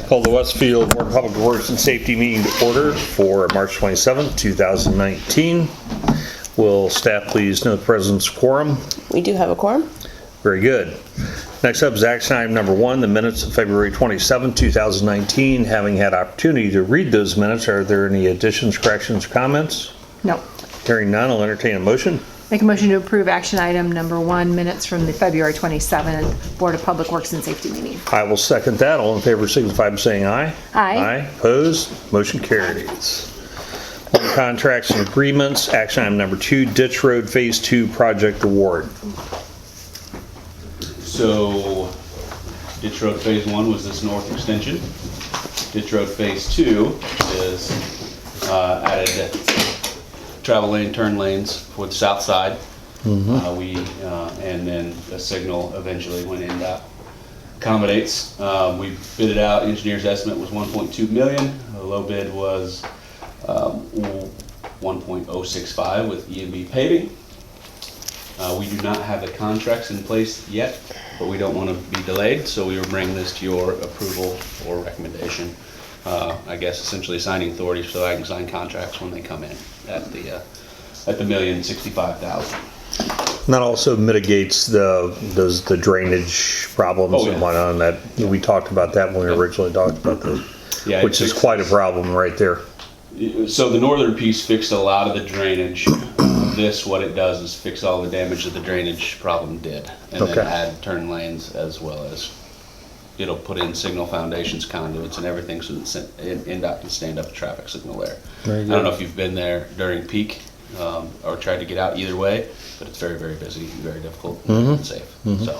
Call the Westfield Board of Public Works and Safety meeting to order for March 27th, 2019. Will staff please note the presence of quorum? We do have a quorum. Very good. Next up is action item number 1, the minutes of February 27, 2019. Having had opportunity to read those minutes, are there any additions, corrections, or comments? No. Hearing none, I'll entertain a motion. Make a motion to approve action item number 1, minutes from the February 27th Board of Public Works and Safety meeting. I will second that. All in favor signify by saying aye. Aye. Aye. Opposed? Motion carries. On contracts and agreements, action item number 2, Ditch Road Phase 2 Project Award. So, Ditch Road Phase 1 was this north extension. Ditch Road Phase 2 is added travel lane, turn lanes for the south side. And then a signal eventually when NDOT accommodates. We bid it out, engineer's estimate was 1.2 million. The low bid was 1.065 with E&B paving. We do not have the contracts in place yet, but we don't want to be delayed, so we will bring this to your approval or recommendation. I guess essentially signing authority so I can sign contracts when they come in at the $1,065,000. And that also mitigates the drainage problems Oh, yeah. and whatnot. That we talked about that when we originally talked about this, Yeah, which is quite a problem right there. So the northern piece fixed a lot of the drainage. This, what it does is fix all the damage that the drainage problem did. And Okay. then add turn lanes as well as it'll put in signal foundations, conduits and everything so that NDOT can stand up a traffic signal there. Very I good. don't know if you've been there during peak or tried to get out either way, but it's very, very busy and very difficult and unsafe. So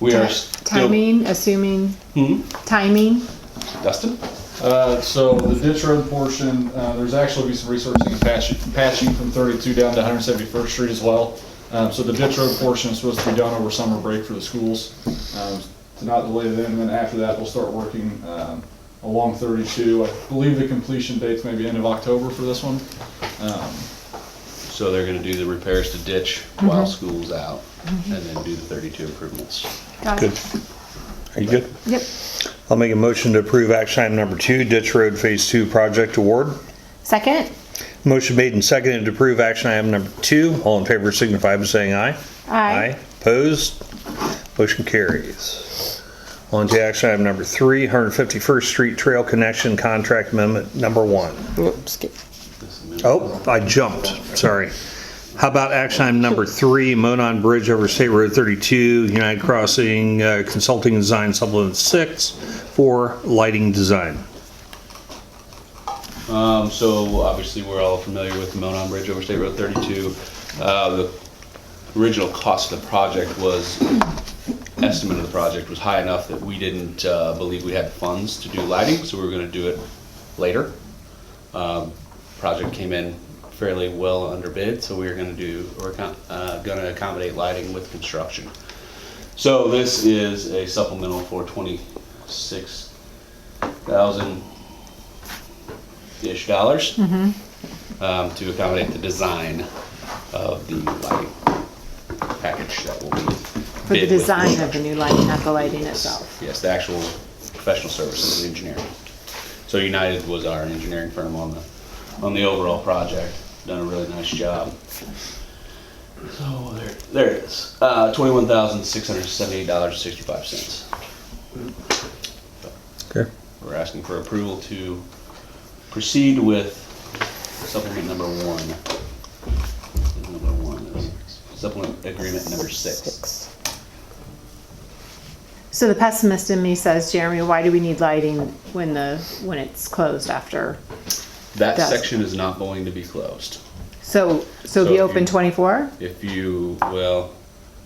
we are still... Timing, assuming, timing. Dustin? So the ditch road portion, there's actually be some researching and patching from 32 down to 171st Street as well. So the ditch road portion is supposed to be done over summer break for the schools, to not delay it in. And then after that, we'll start working along 32. I believe the completion date's maybe end of October for this one. So they're gonna do the repairs to ditch while school's out and then do the 32 improvements. Got Good. it. Are you good? Yep. I'll make a motion to approve action item number 2, Ditch Road Phase 2 Project Award. Second? Motion made and seconded to approve action item number 2. All in favor signify by saying aye. Aye. Opposed? Motion carries. On to action item number 3, 151st Street Trail Connection Contract Amendment number 1. Oops, skip. Oh, I jumped, sorry. How about action item number 3, Monon Bridge over State Road 32, United Crossing Consulting Design Supplement 6 for lighting design. So obviously we're all familiar with the Monon Bridge over State Road 32. The original cost of the project estimate of the project was high enough that we didn't believe we had the funds to do lighting, so we were gonna do it later. Project came in fairly well under bid, so we're gonna accommodate lighting with construction. So this is a supplemental for $26,000-ish to accommodate the design of the lighting package that will be For the bid with design of the new lighting, not the lighting itself. Yes, the actual professional services, the engineering. So United was our engineering firm on the overall project. Done a really nice job. So there it is. $21,678.65. Okay. We're asking for approval to proceed with supplement number 1. Number 1 is supplement agreement number 6. So the pessimist in me says, Jeremy, why do we need lighting when it's closed after? That Does. section is not going to be closed. So So be if open you- 24?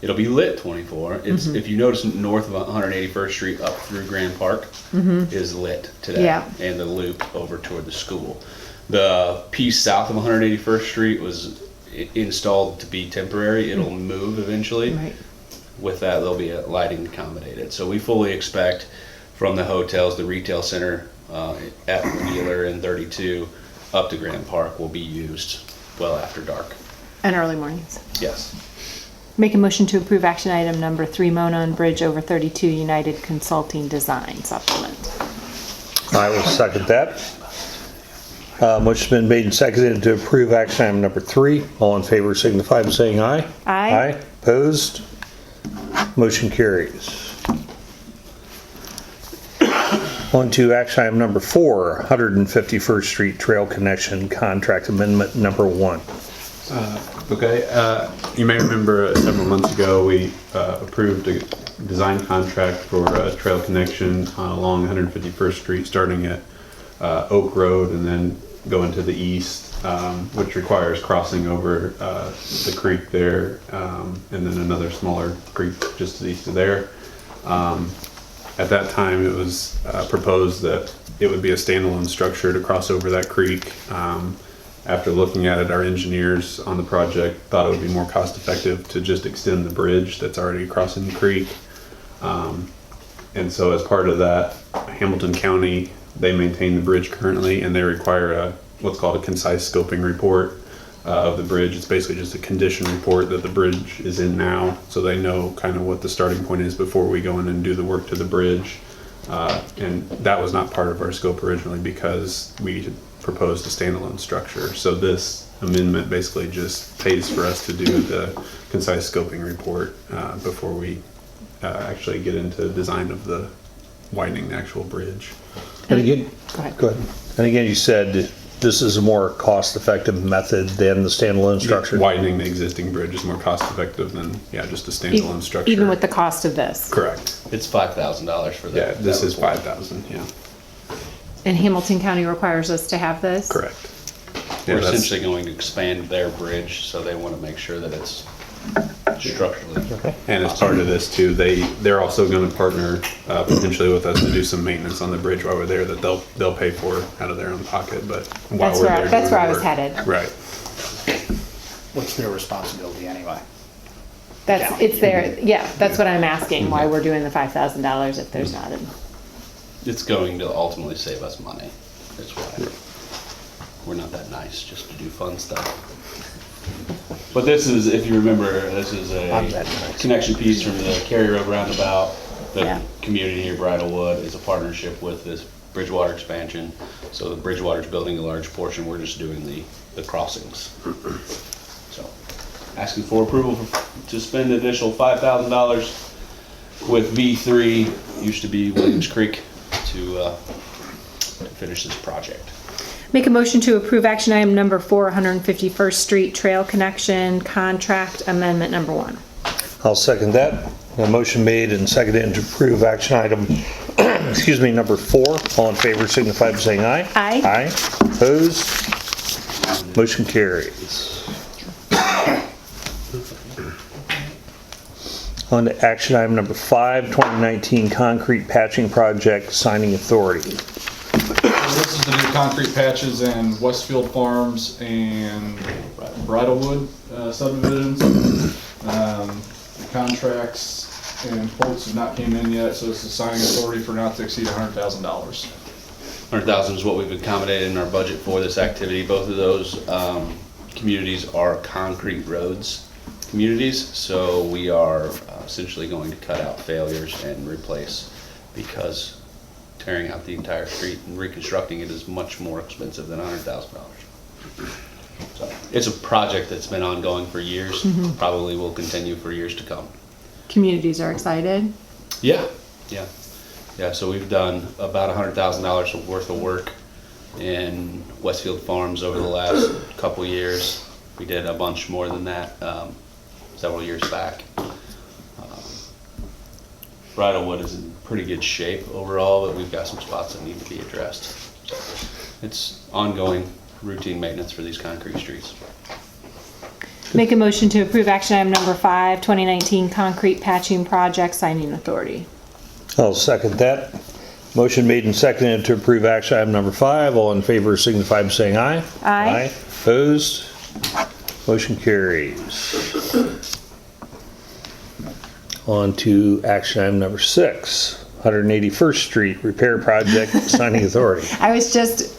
It'll be lit 24. It's if you notice north of 181st Street up through Grand Park is lit today. Yeah. And the loop over toward the school. The piece south of 181st Street was installed to be temporary. It'll move eventually. Right. With that, there'll be a lighting accommodated. So we fully expect from the hotels, the retail center at Wheeler and 32 up to Grand Park will be used well after dark. And early mornings. Yes. Make a motion to approve action item number 3, Monon Bridge over 32 United Consulting Design Supplement. I will second that. Motion's been made and seconded to approve action item number 3. All in favor signify by saying aye. Aye. Opposed? Motion carries. On to action item number 4, 151st Street Trail Connection Contract Amendment number 1. Okay, you may remember several months ago, we approved a design contract for a trail connection along 151st Street, starting at Oak Road and then going to the east, which requires crossing over the creek there, and then another smaller creek just to the east of there. At that time, it was proposed that it would be a standalone structure to cross over that creek. After looking at it, our engineers on the project thought it would be more cost effective to just extend the bridge that's already crossing the creek. And so as part of that, Hamilton County, they maintain the bridge currently, and they require what's called a concise scoping report of the bridge. It's basically just a condition report that the bridge is in now, so they know kind of what the starting point is before we go in and do the work to the bridge. And that was not part of our scope originally because we had proposed a standalone structure. So this amendment basically just pays for us to do the concise scoping report before we actually get into design of the widening the actual bridge. And again, Go ahead. And again, you said this is a more cost-effective method than the standalone structure? Widening the existing bridge is more cost effective than, just a standalone structure. Even with the cost of this. Correct. It's $5,000 for that. Yeah, this that is report. 5,000, yeah, And Hamilton County requires us to have this? correct. We're Yeah, that's- essentially going to expand their bridge, so they want to make sure that it's structurally. And as part of this too, they're also gonna partner potentially with us to do some maintenance on the bridge while we're there that they'll pay for out of their own pocket, but while That's we're where, there. that's doing where I the was work. headed. Right. What's their responsibility anyway? That's, it's there, yeah, that's what I'm asking, why we're doing the $5,000 if there's not a. It's going to ultimately save us money. That's why we're not that nice just to do fun stuff. But this is, if you remember, this is I'm that a nice. connection piece from the Cary Road roundabout. The Yeah. community here, Bridlewood, is a partnership with this Bridgewater expansion. So the Bridgewater's building a large portion, we're just doing the crossings. So, asking for approval to spend an additional $5,000 with V3, used to be Williams Creek, to finish this project. Make a motion to approve action item number 4, 151st Street Trail Connection Contract Amendment number 1. I'll second that. A motion made and seconded to approve action item, excuse me, number 4. All in favor signify by saying aye. Aye. Aye. Opposed? Motion carries. On to action item number 5, 2019 Concrete Patching Project Signing Authority. This is the new concrete patches in Westfield Farms and Bridlewood subdivisions. The contracts and quotes have not came in yet, so it's a signing authority for not to exceed $100,000. 100,000 is what we've accommodated in our budget for this activity. Both of those communities are concrete roads communities, so we are essentially going to cut out failures and replace, because tearing out the entire street and reconstructing it is much more expensive than $100,000. So it's a project that's been ongoing for years, probably will continue for years to come. Communities are excited. Yeah, so we've done about $100,000 worth of work in Westfield Farms over the last couple years. We did a bunch more than that several years back. Bridlewood is in pretty good shape overall, but we've got some spots that need to be addressed. So it's ongoing routine maintenance for these concrete streets. Make a motion to approve action item number 5, 2019 Concrete Patching Project Signing Authority. I'll second that. Motion made and seconded to approve action item number 5. All in favor signify by saying aye. Aye. Opposed? Motion carries. On to action item number 6, 181st Street Repair Project Signing Authority.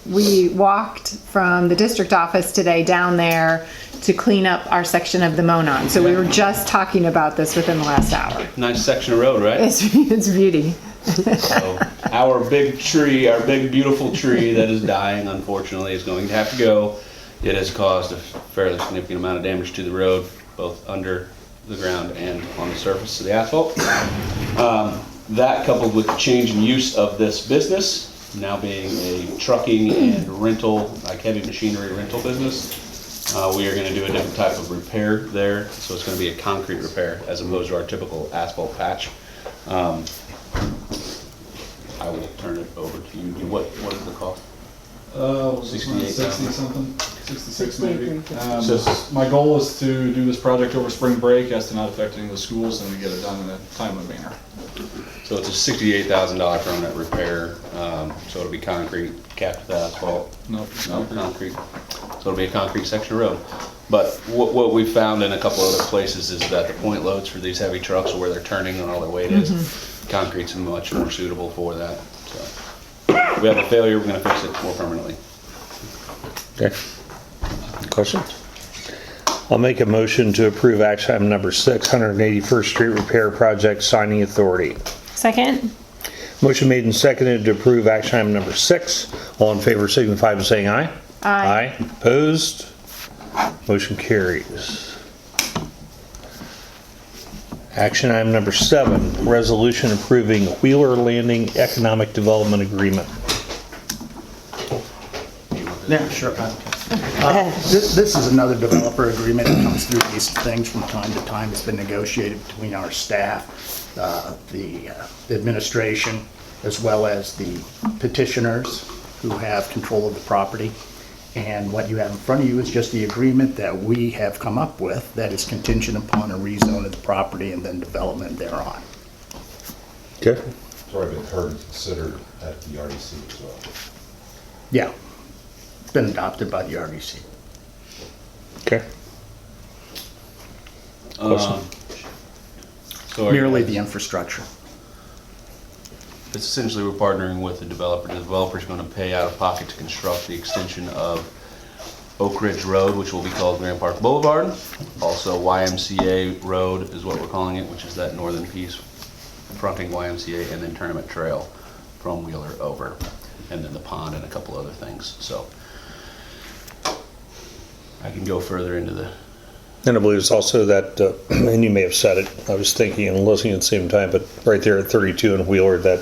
We walked from the district office today down there to clean up our section of the Monon. So we were just talking about this within the last hour. Nice section of road, right? It's beauty. So our big tree, our big beautiful tree that is dying, unfortunately, is going to have to go. It has caused a fairly significant amount of damage to the road, both under the ground and on the surface of the asphalt. That coupled with the change in use of this business, now being a trucking and rental, like heavy machinery rental business, we are going to do a different type of repair there. So it's going to be a concrete repair as opposed to our typical asphalt patch. I will turn it over to you. What is the cost? 60 something, 66 maybe. So- My goal is to do this project over spring break as to not affecting the schools and to get it done in a timely manner. So it's a $68,000 permanent repair. So it'll be concrete, capped with asphalt. Nope. No, concrete. So it'll be a concrete section of road. But what we found in a couple other places is that the point loads for these heavy trucks are where they're turning and all their weight is. Concrete's much more suitable for that. So if we have a failure, we're gonna fix it more permanently. Okay. Questions? I'll make a motion to approve action item number 6, 181st Street Repair Project Signing Authority. Second? Motion made and seconded to approve action item number 6. All in favor signify by saying aye. Aye. Opposed? Motion carries. Action item number 7, resolution approving Wheeler Landing Economic Development Agreement. Yeah, sure. This is another developer agreement that comes through these things from time to time. It's been negotiated between our staff, the administration, as well as the petitioners who have control of the property. And what you have in front of you is just the agreement that we have come up with that is contingent upon a rezone of the property and then development thereon. Okay. It's already been heard and considered at the RDC as well. Yeah, it's been adopted by the RDC. Okay. So Merely the infrastructure. it's essentially we're partnering with the developer. The developer's gonna pay out of pocket to construct the extension of Oak Ridge Road, which will be called Grand Park Boulevard. Also YMCA Road is what we're calling it, which is that northern piece fronting YMCA, and then Tournament Trail from Wheeler over. And then the pond and a couple other things, so. I can go further into the, And I believe it's also that, and you may have said it, I was thinking and listening at the same time, but right there at 32 and Wheeler, that,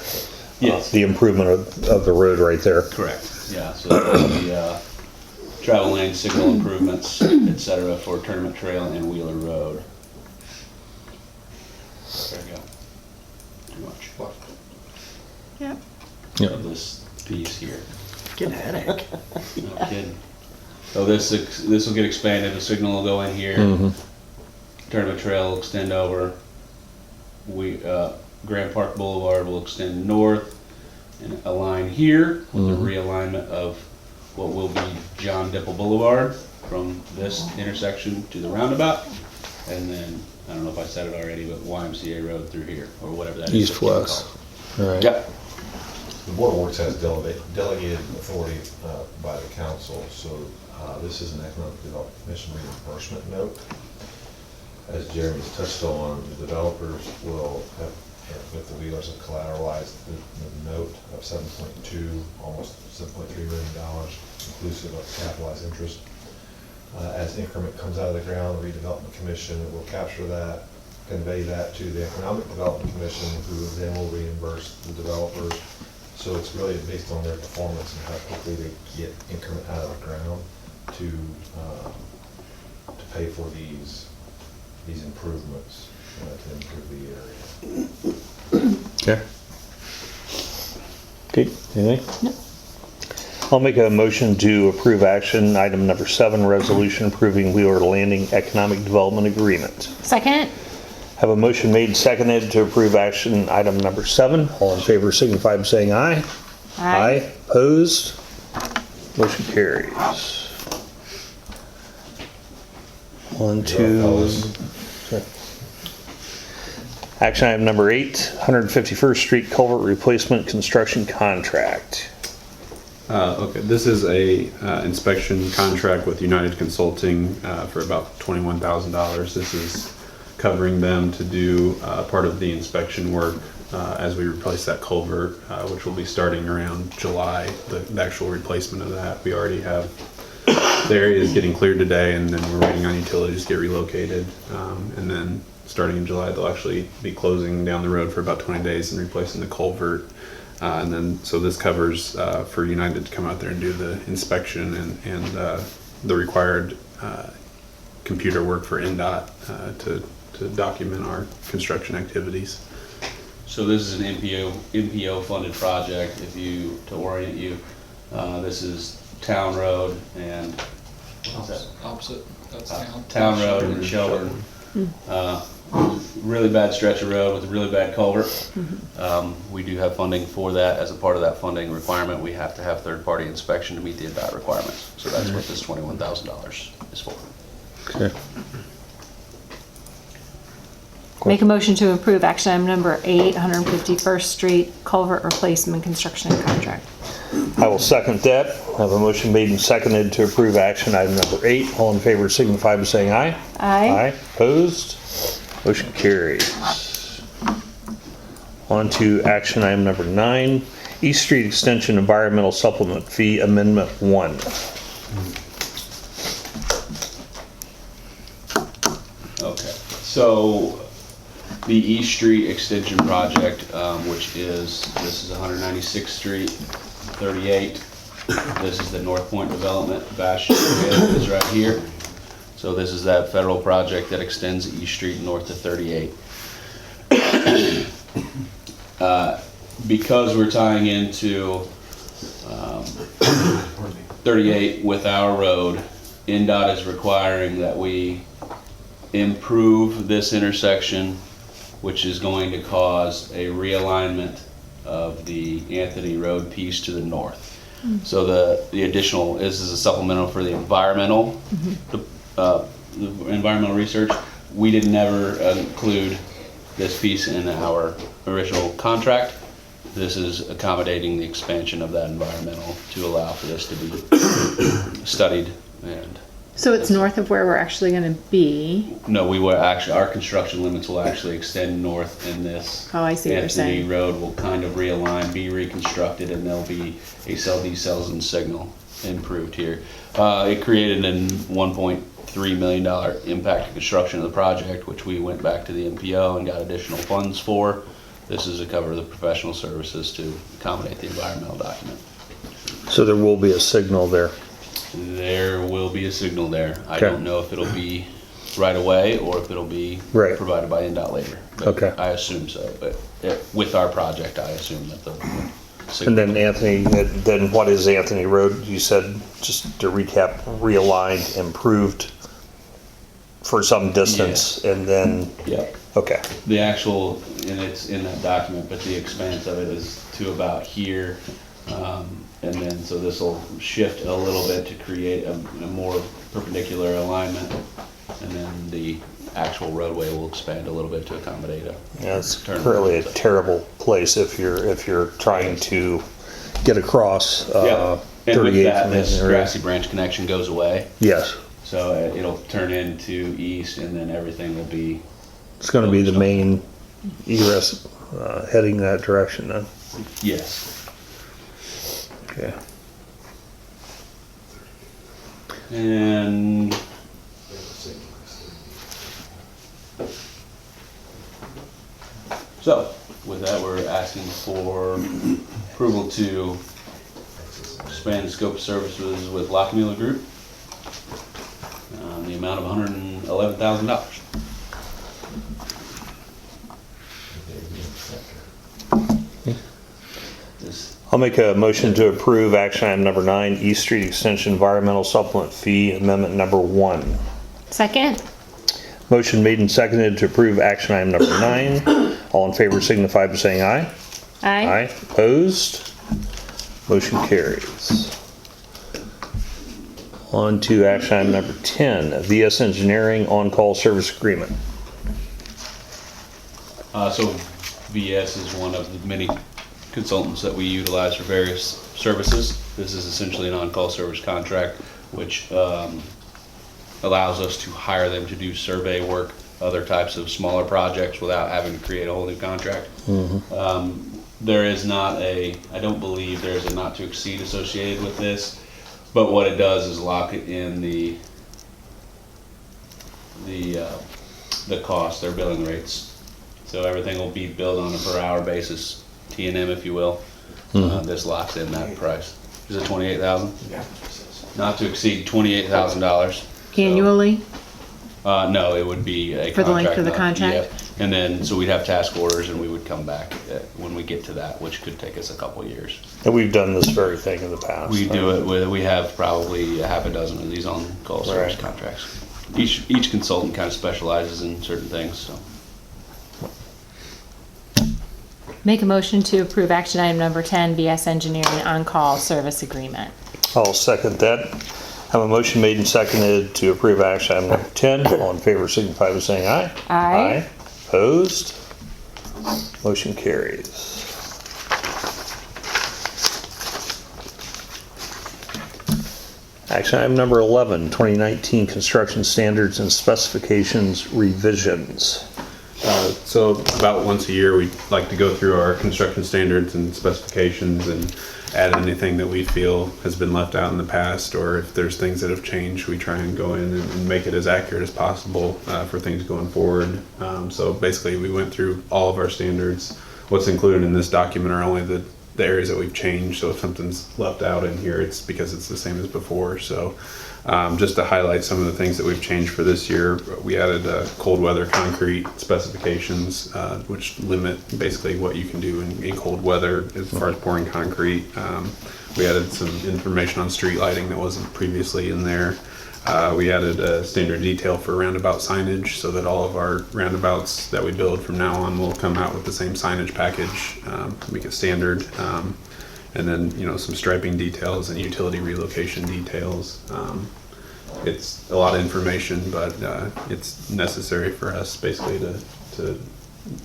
Yes. the improvement of the road right there. correct, yeah, so that'll be, travel lane, signal improvements, et cetera, for Tournament Trail and Wheeler Road. There you go. Too much Yep. of this piece here. Get a headache. No kidding. So this will get expanded, the signal will go in here. Tournament Trail will extend over. Grand Park Boulevard will extend north and align here with the realignment of what will be John Dipple Boulevard from this intersection to the roundabout. And then, I don't know if I said it already, but YMCA Road through here, or whatever that is. East-west. All right. Yep. The Board of Works has delegated authority by the council, so this is an Economic Development Commission reimbursement note. As Jeremy's touched on, the developers will have, with the Wheelers, have collateralized the note of 7.2, almost $7.3 million, inclusive of capitalized interest. As increment comes out of the ground, the Redevelopment Commission will capture that, convey that to the Economic Development Commission, who then will reimburse the developers. So it's really based on their performance and how quickly they get increment out of the ground to pay for these improvements to improve the area. Okay. Okay, anything? No. I'll make a motion to approve action item number 7, resolution approving Wheeler Landing Economic Development Agreement. Second? Have a motion made and seconded to approve action item number 7. All in favor signify by saying aye. Opposed? Motion carries. 1, 2. Sorry. Action item number 8, 151st Street Culvert Replacement Construction Contract. Okay, this is a inspection contract with United Consulting for about $21,000. This is covering them to do part of the inspection work as we replace that culvert, which will be starting around July, the actual replacement of that. We already have, the area is getting cleared today, and then we're waiting on utilities to get relocated. And then starting in July, they'll actually be closing down the road for about 20 days and replacing the culvert. And then, so this covers for United to come out there and do the inspection and the required computer work for NDOT to document our construction activities. So this is an MPO funded project. To orient you, this is Town Road and what's that? Opposite, that's town. Town Road in Shelburne. Really bad stretch of road with a really bad culvert. We do have funding for that. As a part of that funding requirement, we have to have third-party inspection to meet the NDOT requirements. So that's what this $21,000 is for. Okay. Make a motion to approve action item number 8, 151st Street culvert replacement construction contract. I will second that. I have a motion made and seconded to approve action item number 8. All in favor signify by saying aye. Aye. Opposed? Motion carries. On to action item number 9, East Street Extension Environmental Supplement Fee Amendment 1. Okay, so the East Street Extension Project, which is, this is 196th Street, 38. This is the North Point Development Bastion is right here. So this is that federal project that extends East Street north to 38. Because we're tying into 38 with our road, NDOT is requiring that we improve this intersection, which is going to cause a realignment of the Anthony Road piece to the north. So the additional, this is a supplemental for the environmental, the environmental research. We did never include this piece in our original contract. This is accommodating the expansion of that environmental to allow for this to be studied. And So it's north of where we're actually going to be. no, we were actually, our construction limits will actually extend north, and this Oh, I see what you're Anthony saying. Road will kind of realign, be reconstructed, and there'll be a cell decels and signal improved here. It created a $1.3 million impact to construction of the project, which we went back to the MPO and got additional funds for. This is to cover the professional services to accommodate the environmental document. So there will be a signal there. There will be a signal there. I Okay. don't know if it'll be right away or if it'll be Right. provided by NDOT later. But Okay. I assume so, but with our project, I assume that the And signal. then Anthony, then what is Anthony Road? You said, just to recap, realigned, improved for some distance, and then, Yeah, okay, the actual, and it's in that document, but the expanse of it is to about here. And then, so this will shift a little bit to create a more perpendicular alignment. And then the actual roadway will expand a little bit to accommodate a yeah, it's turn. currently a terrible place if you're trying to get across, Yeah, and with 38 that, from this Anthony Road. grassy branch connection goes away. Yes, So it'll turn into east, and then everything will be, it's gonna be the main egress, heading that direction then, yes. okay. And so, with that, we're asking for approval to expand the scope of services with Lockmuller Group. The amount of $111,000. This, I'll make a motion to approve action item number 9, East Street Extension Environmental Supplement Fee Amendment number 1. Second? Motion made and seconded to approve action item number 9. All in favor signify by saying aye. Aye. Opposed? Motion carries. On to action item number 10, VS Engineering On-Call Service Agreement. So VS is one of the many consultants that we utilize for various services. This is essentially an on-call service contract, which allows us to hire them to do survey work other types of smaller projects without having to create a whole new contract. There is not a, I don't believe there's a not to exceed associated with this, but what it does is lock it in the cost, their billing rates. So everything will be billed on a per hour basis, T&M if you will. This locks in that price. Is it 28,000? Yeah. Not to exceed $28,000. Annually? No, it would be a For the length of the not- contract? yeah. And then, so we'd have task orders and we would come back when we get to that, which could take us a couple of years. And we've done this very thing in the past. We do it with, we have probably a half a dozen of these on-call service Right. contracts. Each consultant kind of specializes in certain things, so. Make a motion to approve action item number 10, BS Engineering on-call service agreement. I'll second that. Have a motion made and seconded to approve action item number 10. All in favor signify by saying aye. Aye. Opposed? Motion carries. Action item number 11, 2019 construction standards and specifications revisions. So about once a year, we like to go through our construction standards and specifications and add anything that we feel has been left out in the past, or if there's things that have changed, we try and go in and make it as accurate as possible for things going forward. So basically, we went through all of our standards. What's included in this document are only the areas that we've changed. So if something's left out in here, it's because it's the same as before. So just to highlight some of the things that we've changed for this year, we added cold weather concrete specifications, which limit basically what you can do in cold weather as far as pouring concrete. We added some information on street lighting that wasn't previously in there. We added a standard detail for roundabout signage so that all of our roundabouts that we build from now on will come out with the same signage package, make it standard. And then, you know, some striping details and utility relocation details. It's a lot of information, but it's necessary for us basically to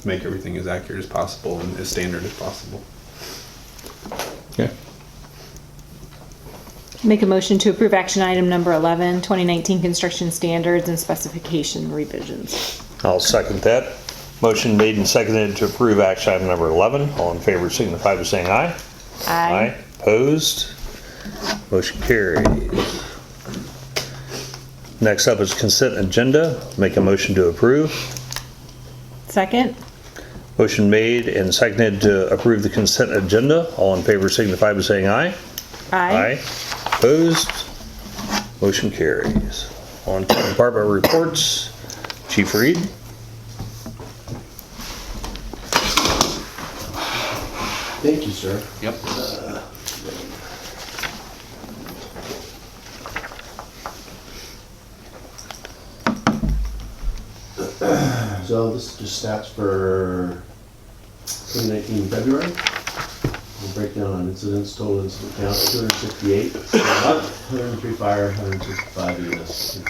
make everything as accurate as possible and as standard as possible. Okay. Make a motion to approve action item number 11, 2019 construction standards and specification revisions. I'll second that. Motion made and seconded to approve action item number 11. All in favor signify by saying aye. Aye. Opposed? Motion carries. Next up is consent agenda. Make a motion to approve. Second? Motion made and seconded to approve the consent agenda. All in favor signify by saying aye. Aye. Opposed? Motion carries. On to department reports. Chief Reed. Thank you, sir. Yep. So this is just stats for 2019 February. We'll break down on incidents, total incident count, 268. 103 fire, 165 EMS.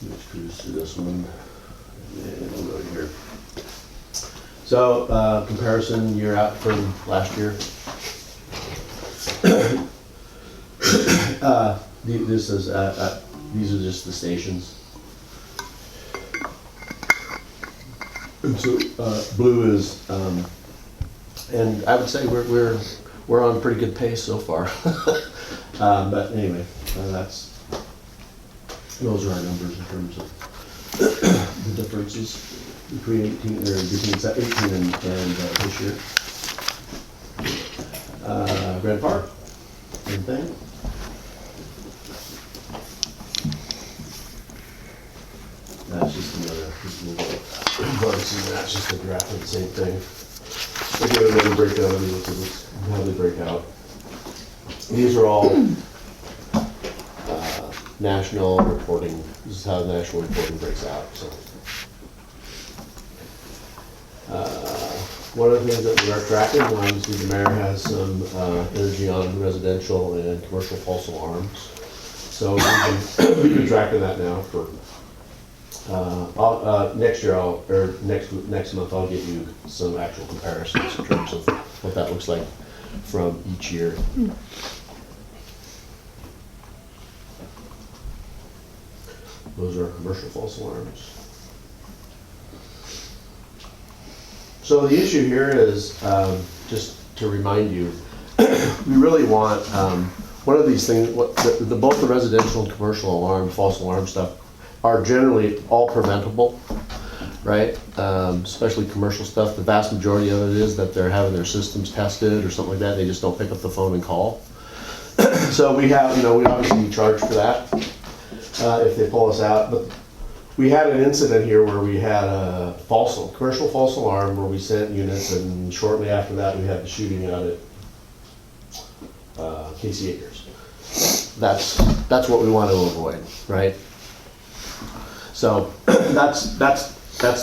Let's cruise through this one. And we'll go here. So, comparison year out from last year. This is, these are just the stations. And so, blue is, and I would say we're on pretty good pace so far. But anyway, those are our numbers in terms of the differences between 18 and this year. Grand Park, same thing. That's just another, that's just a graph of the same thing. We do another breakdown, and look at how they break out. These are all national reporting. This is how the national reporting breaks out. So, one of the things that we are tracking, obviously the mayor has some energy on residential and commercial false alarms. So we've been tracking that now for next year. Next month I'll get you some actual comparisons in terms of what that looks like from each year. Those are commercial false alarms. So the issue here is, just to remind you, we really want, one of these things, both the residential and commercial alarm, false alarm stuff are generally all preventable, right? Especially commercial stuff. The vast majority of it is that they're having their systems tested or something like that. They just don't pick up the phone and call. So we have, we obviously charge for that if they pull us out. But we had an incident here where we had a commercial false alarm where we sent units, and shortly after that we had the shooting out at Casey Acres. That's what we want to avoid, right? So that's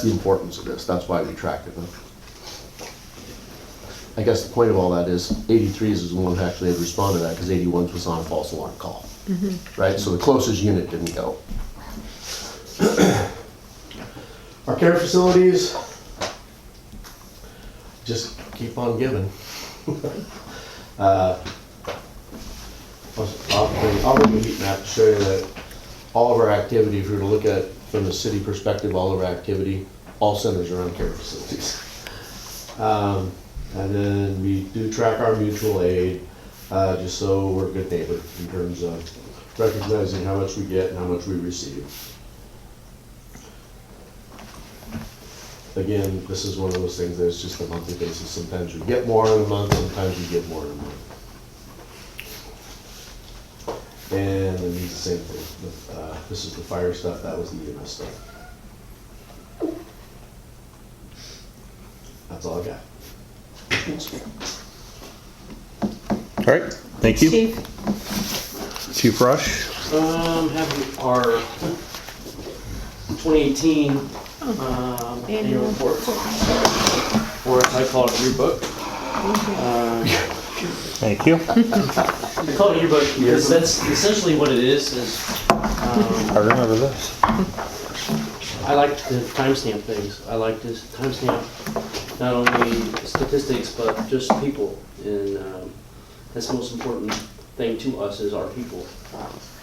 the importance of this. That's why we tracked it. I guess the point of all that is 83s is the one who actually had responded to that, because 81s was on a false alarm call, right? So the closest unit didn't go. Our care facilities just keep on giving. I'll bring the heat map to show you that all of our activity, if we were to look at it from the city perspective, all of our activity, all centers are on care facilities. And then we do track our mutual aid, just so we're a good neighbor in terms of recognizing how much we get and how much we receive. Again, this is one of those things that's just a monthly basis. Sometimes you get more in a month, sometimes you get more in a month. And then the same thing. This is the fire stuff, that was the EMS stuff. That's all I got. All right, thank you. Chief? Chief Rush? Have our 2018 annual report, or as I call it, yearbook. Thank you. I call it yearbook because that's essentially what it is I remember this. I like to timestamp things. I like to timestamp not only statistics, but just people. And that's the most important thing to us is our people.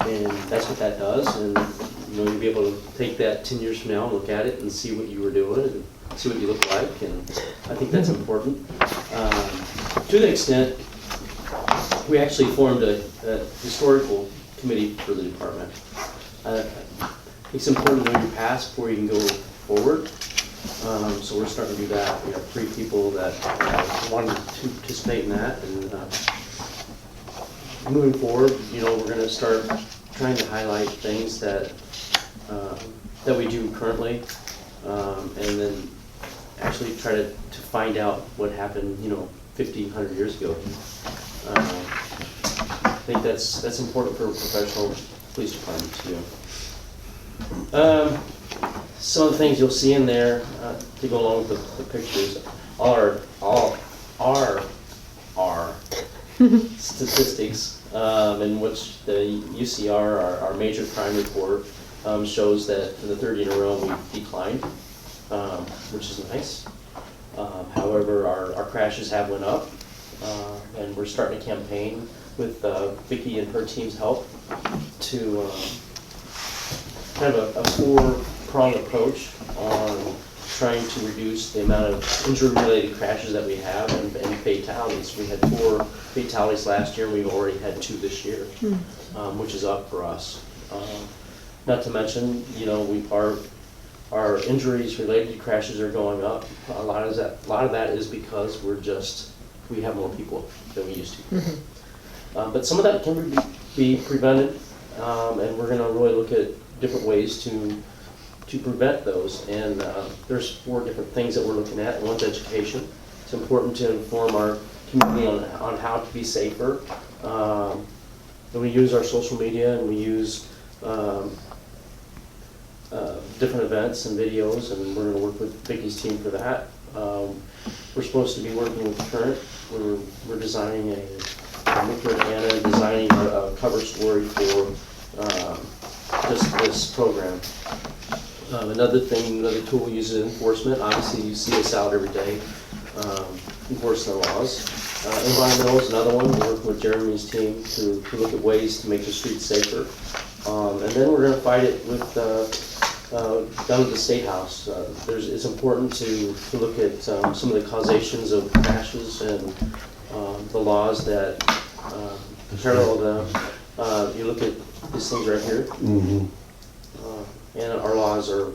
And that's what that does. And you'll be able to take that 10 years from now and look at it and see what you were doing and see what you look like. And I think that's important. To the extent, we actually formed a historical committee for the department. It's important to know your past before you can go forward. So we're starting to do that. We have 3 people that wanted to participate in that. And moving forward, we're going to start trying to highlight things that that we do currently, and then actually try to find out what happened, 50, 100 years ago. I think that's important for a professional police department to do. Some of the things you'll see in there to go along with the pictures are statistics, in which the UCR, our major crime report, shows that for the 3rd year in a row we declined, which is nice. However, our crashes have went up, and we're starting a campaign with Vicki and her team's help to kind of a 4-pronged approach on trying to reduce the amount of injury-related crashes that we have and fatalities. We had 4 fatalities last year, and we've already had 2 this year, which is up for us. Not to mention, our injuries related to crashes are going up. A lot of that is because we have more people than we used to. But some of that can be prevented, and we're going to really look at different ways to prevent those. And there's 4 different things that we're looking at. One's education. It's important to inform our community on how to be safer. And we use our social media, and we use different events and videos, and we're going to work with Vicki's team for that. We're supposed to be working with Current. We're designing working with Anna, designing a cover story for this program. Another tool we use is enforcement. Obviously, you see us out every day enforcing the laws. Environmental is another one. We're working with Jeremy's team to look at ways to make the streets safer. And then we're gonna fight it with, down at the State House. It's important to look at some of the causations of crashes and the laws that parallel them. You look at these things right here, and our laws are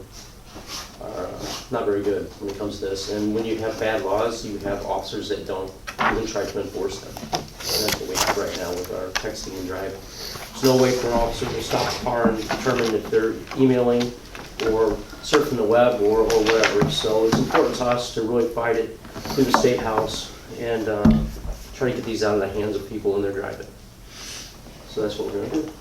not very good when it comes to this. And when you have bad laws, you have officers that don't even try to enforce them. And that's what we have right now with our texting and driving. There's no way for an officer to stop a car and determine if they're emailing or surfing the web or whatever. So it's important to us to really fight it through the State House and try to get these out of the hands of people when they're driving. So that's what we're gonna do.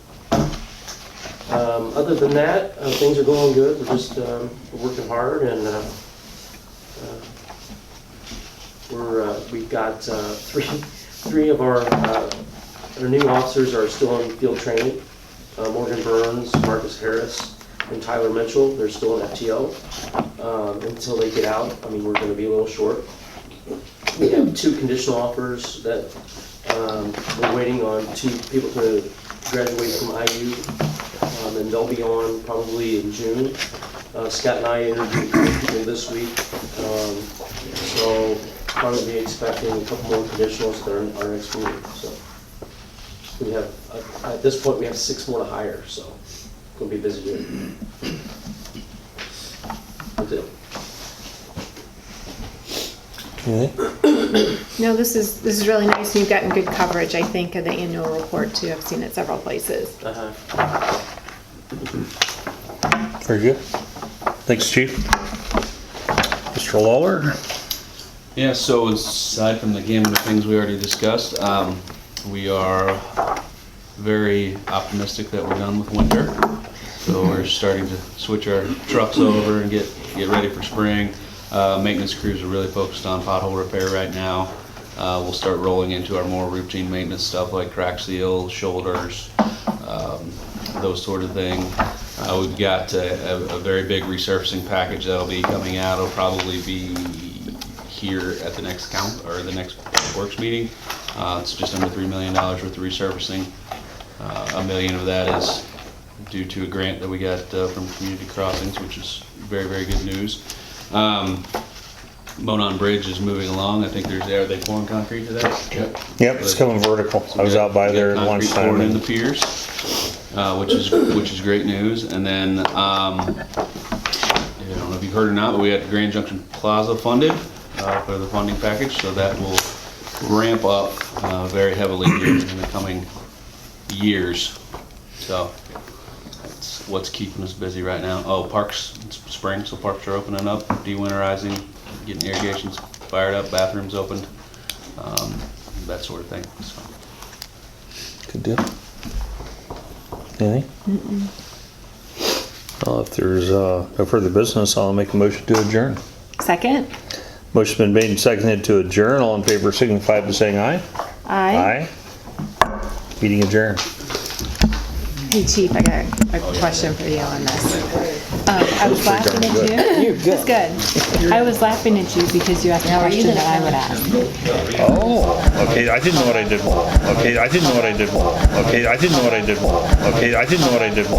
Other than that, things are going good. We're just we're working hard, and we've got three of our new officers are still in field training. Morgan Burns, Marcus Harris, and Tyler Mitchell. They're still in FTO until they get out. I mean, we're going to be a little short. We have 2 conditional offers that we're waiting on 2 people to graduate from IU. And they'll be on probably in June. Scott and I interviewed people this week, so probably be expecting a couple more conditionals at our next meeting. So we have, at this point, we have 6 more to hire, so it's gonna be a busy year. That's it. No, this is really nice. You've gotten good coverage, I think, of the annual report too. I've seen it several places. Very good. Thanks, Chief. Mr. Lawler? Yeah, so aside from the gamut of things we already discussed, we are very optimistic that we're done with winter. So we're starting to switch our trucks over and get ready for spring. Maintenance crews are really focused on pothole repair right now. We'll start rolling into our more routine maintenance stuff like crack seal, shoulders, those sort of things. We've got a very big resurfacing package that'll be coming out. It'll probably be here at the next the next works meeting. It's just under $3 million worth of resurfacing. $1 million of that is due to a grant that we got from Community Crossings, which is very, very good news. Monon Bridge is moving along. I think are they pouring concrete today? Yep, it's coming vertical. I was out by there at lunchtime. Pouring in the piers, which is great news. And then I don't know if you've heard or not, but we had Grand Junction Plaza funded for the funding package, so that will ramp up very heavily here in the coming years. So that's what's keeping us busy right now. Oh, parks, it's spring, so parks are opening up, de-winterizing, getting irrigations fired up, bathrooms opened, that sort of thing. So. Good deal. Anything? Well, if there's no further business, I'll make a motion to adjourn. Second? Motion's been made and seconded to adjourn. All in favor signify by saying aye. Aye. Meeting adjourned. Hey Chief, I got a question for you on this. I was laughing at you. You're good. It's good. I was laughing at you because you asked a question that I would ask. Oh, okay, I didn't know what I did wrong. Okay, I didn't know what I did wrong. Okay, I didn't know what I did wrong. Okay, I didn't know what I did wrong.